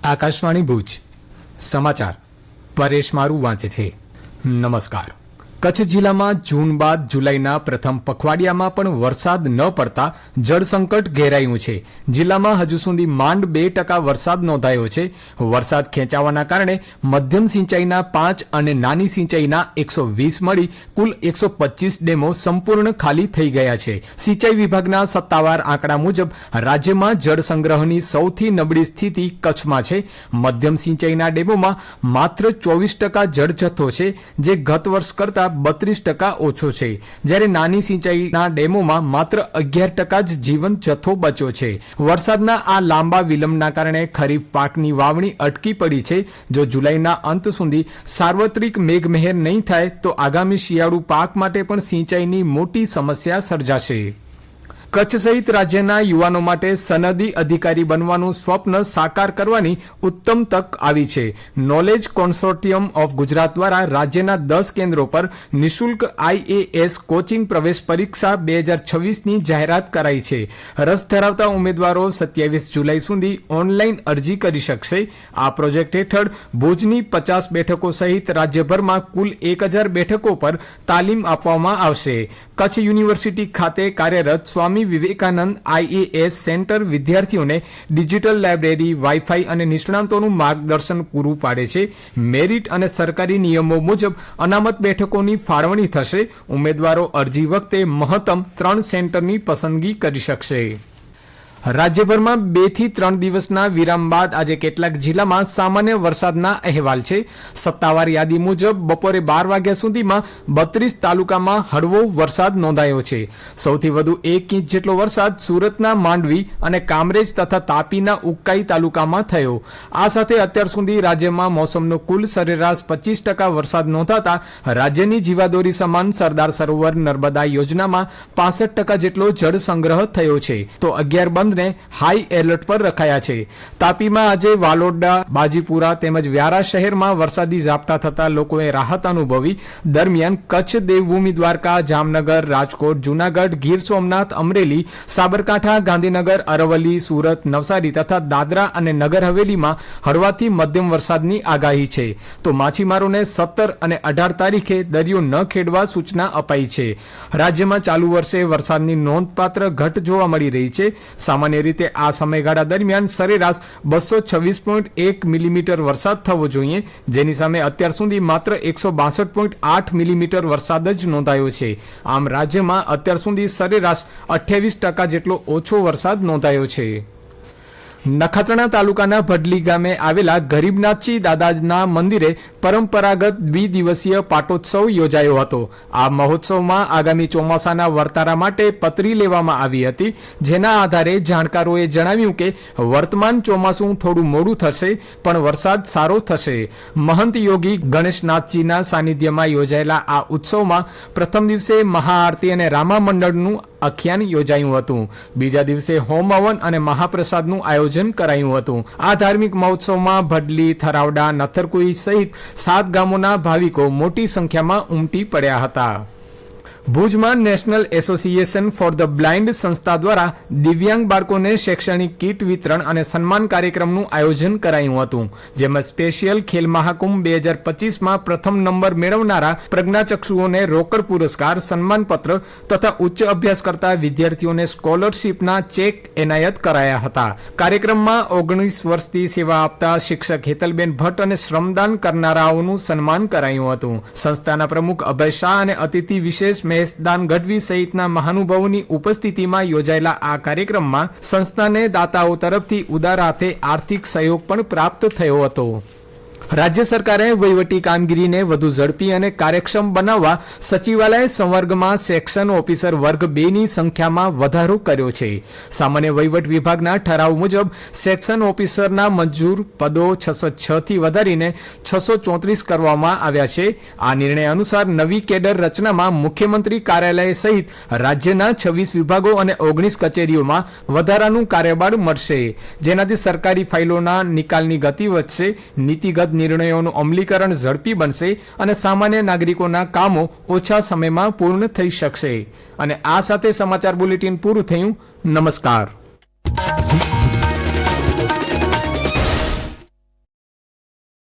આકાશવાણી ભુજ સમાચાર પરેશ મારું વાંચે છે। નમસ્કાર। કચ્છ જિલ્લામાં જૂન બાદ જુલાઈના પ્રથમ પખવાડિયામાં પણ વરસાદ ન પડતા જળસંકટ ઘેરાયું છે। જિલ્લામાં હજુ સુધી માંડ 2% વરસાદ નોંધાયો છે। વરસાદ ખેંચાવાના કારણે મધ્યમ સિંચાઈના 5 અને નાની સિંચાઈના 120 મળી કુલ 125 ડેમો સંપૂર્ણ ખાલી થઈ ગયા છે। સિંચાઈ વિભાગના સત્તાવાર આંકડા મુજબ રાજ્યમાં જળસંગ્રહની સૌથી નબળી સ્થિતિ કચ્છમાં છે। મધ્યમ સિંચાઈના ડેમોમાં માત્ર 24% જળજથ્થો છે, જે ગત વર્ષ કરતા 32% ઓછો છે, જ્યારે નાની સિંચાઈના ડેમોમાં માત્ર 11% જ જીવંત જથ્થો બચ્યો છે। વરસાદના આ લાંબા વિલંબના કારણે ખરીફ પાકની વાવણી અટકી પડી છે। જો જુલાઈના અંત સુધી સાર્વત્રિક મેઘમહેર નહીં થાય તો આગામી શિયાળુ પાક માટે પણ સિંચાઈની મોટી સમસ્યા સર્જાશે। કચ્છ સહિત રાજ્યના યુવાનો માટે સનદી અધિકારી બનવાનું સ્વપ્ન સાકાર કરવાની ઉત્તમ તક આવી છે। નોલેજ કોન્સોર્ટિયમ ઓફ ગુજરાત દ્વારા રાજ્યના 10 કેન્દ્રો પર નિઃશુલ્ક IAS કોચિંગ પ્રવેશ પરીક્ષા 2026ની જાહેરાત કરાઈ છે। રસ ધરાવતા ઉમેદવારો 27 જુલાઈ સુધી ઓનલાઈન અરજી કરી શકશે। આ પ્રોજેક્ટ હેઠળ ભુજની 50 બેઠકો સહિત રાજ્યભરમાં કુલ 1000 બેઠકો પર તાલીમ આપવામાં આવશે। કચ્છ યુનિવર્સિટી ખાતે કાર્યરત સ્વામી વિવેકાનંદ IAS સેન્ટર વિદ્યાર્થીઓને ડિજિટલ લાઇબ્રેરી, વાઈફાઈ અને નિષ્ણાંતોનું માર્ગદર્શન પૂરું પાડે છે। મેરિટ અને સરકારી નિયમો મુજબ અનામત બેઠકોની ફાળવણી થશે। ઉમેદવારો અરજી વખતે મહત્તમ 3 સેન્ટરની પસંદગી કરી શકશે। રાજ્યભરમાં 2 થી 3 દિવસના વિરામ બાદ આજે કેટલાક જિલ્લામાં સામાન્ય વરસાદના અહેવાલ છે। સત્તાવાર યાદી મુજબ બપોરે 12 વાગ્યા સુધીમાં 32 તાલુકામાં હળવો વરસાદ નોંધાયો છે। સૌથી વધુ 1 ઇંચ જેટલો વરસાદ સુરતના માંડવી અને કામરેજ તથા તાપીના ઉકાઈ તાલુકામાં થયો। આ સાથે અત્યાર સુધી રાજ્યમાં મોસમનો કુલ સરેરાશ 25% વરસાદ નોંધાતા રાજ્યની જીવાદોરી સમાન સરદાર સરોવર નર્મદા યોજનામાં 65% જેટલો જળ સંગ્રહ થયો છે, તો 11 બંધ હાઈ એલર્ટ પર રખાયા છે। તાપીમાં આજે વાલોડા, બાજીપુરા તેમજ વ્યારા શહેરમાં વરસાદી ઝાપટા થતા લોકોએ રાહત અનુભવી। દરમિયાન કચ્છ, દેવભૂમિ દ્વારકા, જામનગર, રાજકોટ, જૂનાગઢ, ગીર સોમનાથ, અમરેલી, સાબરકાંઠા, ગાંધીનગર, અરવલ્લી, સુરત, નવસારી તથા દાદરા અને નગર હવેલીમાં હળવાથી મધ્યમ વરસાદની આગાહી છે, તો માછીમારોને 17 અને 18 તારીખે દરિયો ન ખેડવા સૂચના અપાઈ છે। રાજ્યમાં ચાલુ વર્ષે વરસાદની નોંધપાત્ર ઘટ જોવા મળી રહી છે। સામાન્ય રીતે આ સમયગાળા દરમિયાન સરેરાશ 226.1 મિલીમીટર વરસાદ થવો જોઈએ, જેની સામે અત્યાર સુધી માત્ર 162.8 મિલીમીટર વરસાદ જ નોંધાયો છે। આમ રાજ્યમાં અત્યાર સુધી સરેરાશ 28% જેટલો ઓછો વરસાદ નોંધાયો છે। નખત્રાણા તાલુકાના ભડલી ગામે આવેલા ગરીબનાથજી દાદાના મંદિરે પરંપરાગત દ્વિદિવસીય પાટોત્સવ યોજાયો હતો। આ મહોત્સવમાં આગામી ચોમાસાના વર્તારા માટે પતરી લેવામાં આવી હતી, જેના આધારે જાણકારોએ જણાવ્યું કે વર્તમાન ચોમાસું થોડું મોડું થશે, પણ વરસાદ સારો થશે। મહંત યોગી ગણેશનાથજીના સાનિધ્યમાં યોજાયેલા આ ઉત્સવમાં પ્રથમ દિવસે મહાઆરતી અને રામા મંડળનું આખ્યાન યોજાયું હતું। બીજા દિવસે હોમ હવન અને મહાપ્રસાદનું આયોજન કરાયું હતું। આ ધાર્મિક મહોત્સવમાં ભડલી, થરાવડા, નથરકુઈ સહિત 7 ગામોના ભાવિકો મોટી સંખ્યામાં ઉમટી પડ્યા હતા। ભુજમાં national association for the blind સંસ્થા દ્વારા દિવ્યાંગ બાળકોને શૈક્ષણિક કીટ વિતરણ અને સન્માન કાર્યક્રમનું આયોજન કરાયું હતું, જેમાં સ્પેશિયલ ખેલ મહાકુંભ 2025માં પ્રથમ નંબર મેળવનારા પ્રજ્ઞાચક્ષુઓને રોકડ પુરસ્કાર, સન્માનપત્ર તથા ઉચ્ચ અભ્યાસ કરતા વિદ્યાર્થીઓને સ્કોલરશીપના ચેક એનાયત કરાયા હતા। કાર્યક્રમમાં 19 વર્ષથી સેવા આપતા શિક્ષક હેતલબેન ભટ્ટ અને શ્રમદાન કરનારાઓનું સન્માન કરાયું હતું। સંસ્થાના પ્રમુખ અભય શાહ અને અતિથિ વિશેષ મહેશદાન ગઢવી સહિતના મહાનુભાવોની ઉપસ્થિતિમાં યોજાયેલા આ કાર્યક્રમમાં સંસ્થાને દાતાઓ તરફથી ઉદાર હાથે આર્થિક સહયોગ પણ પ્રાપ્ત થયો હતો। રાજ્ય સરકારે વહીવટી કામગીરીને વધુ ઝડપી અને કાર્યક્ષમ બનાવવા સચિવાલય સંવર્ગમાં સેક્શન ઓફિસર વર્ગ 2ની સંખ્યામાં વધારો કર્યો છે। સામાન્ય વહીવટ વિભાગના ઠરાવ મુજબ સેક્શન ઓફિસરના મંજૂર પદો 606 થી વધારીને 634 કરવામાં આવ્યા છે। આ નિર્ણય અનુસાર નવી કેડર રચનામાં મુખ્યમંત્રી કાર્યાલય સહિત રાજ્યના 26 વિભાગો અને 19 કચેરીઓમાં વધારાનું કાર્યબળ મળશે, જેનાથી સરકારી ફાઇલોના નિકાલની ગતિ વધશે, નીતિગત નિર્ણયોનું અમલીકરણ ઝડપી બનશે અને સામાન્ય નાગરિકોના કામો ઓછા સમયમાં પૂર્ણ થઈ શકશે। અને આ સાથે સમાચાર બુલેટિન પૂરું થયું। નમસ્કાર।